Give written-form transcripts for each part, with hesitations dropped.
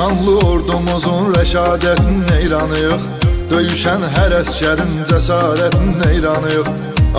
Şanlı ordumuzun rəşadətin eyranıyıq, döyüşən hər əskərin cəsarətin eyranıyıq.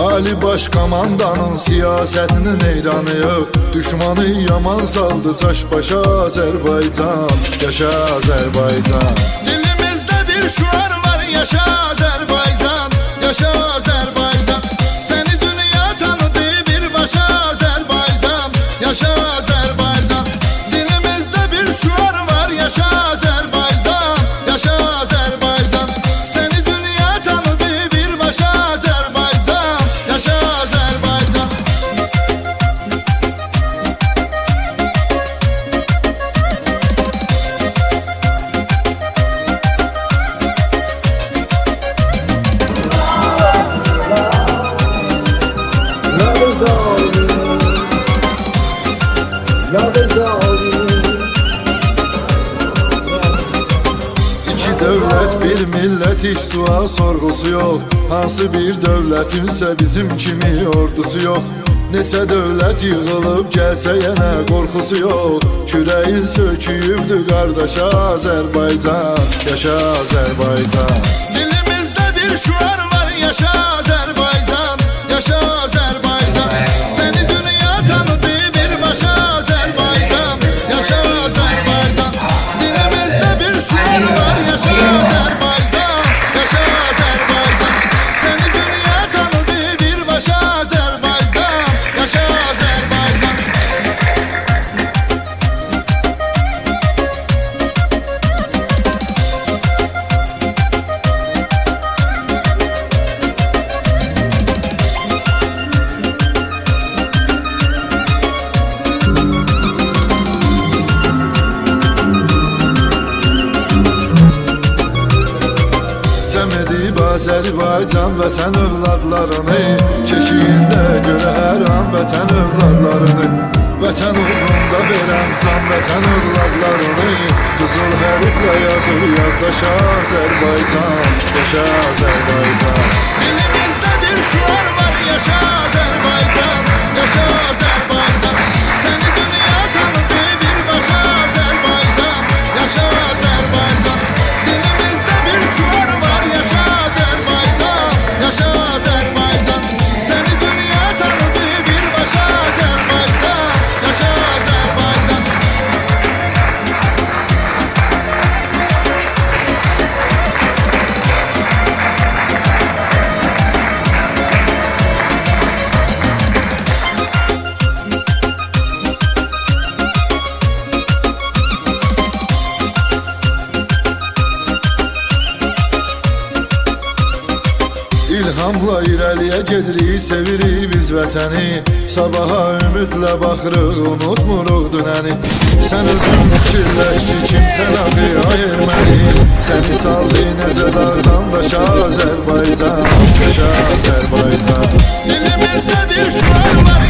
Ali baş komandanın siyasətinin eyranıyıq, düşmanı yaman saldı çaş başa Azərbaycan, yaşa Azərbaycan. Dilimizdə bir şuar var, yaşa Azərbaycan, yaşa Azərbaycan. Səni dünya tanıdı birbaşa Azərbaycan, yaşa Azərbaycan. Dilimizdə bir şuar var, yaşa Azərbaycan, yaşa Azərbaycan. Səni dünya tanıdı birbaşa Azərbaycan, yaşa Azərbaycan. İki dövlət, bir millət, hiç sual sorğusu yox. Hansı bir dövlətinsə bizim kimi ordusu yox. Neçə dövlət yığılıb gəlsə yenə qorxusu yox. Kürəyin söküyübdü qardaşa Azərbaycan, yaşa Azərbaycan. Dilimizdə bir şuar var, yaşa Azərbaycan, yaşa Azərbaycan. Səni dünya tanıdı birbaşa Azərbaycan, yaşa Azərbaycan. Dilimizdə bir şuar var, yaşa Azərbaycan, yaşa Azərbaycan. Səni dünya tanıdı birbaşa Azərbaycan, yaşa Azərbaycan. Azərbaycan vətən övladlarını, keşiyində görə hər an vətən övladlarını. Vətən uğrunda verən can vətən övladlarını, qızıl hərflə yazır yaddaşa Azərbaycan, yaşa Azərbaycan. Dilimizdə bir şuar var, yaşa Azərbaycan, yaşa Azərbaycan. Səni dünya tanıdı birbaşa Azərbaycan, yaşa Azərbaycan. Dilimizdə bir şuar var, yaşa Azərbaycan, yaşa Azərbaycan. Səni dünya tanıdı birbaşa Azərbaycan, yaşa Azərbaycan. İlhamla irəliyə gedirik, sevirik biz vətəni. Sabaha ümidlə baxırıq, unutmuruq dünəni. Sən özün fikirləş ki, kimsən axı ayır məni. Səni saldı necə dağdan daşa Azərbaycan, yaşa Azərbaycan. Dilimizdə bir şuar var,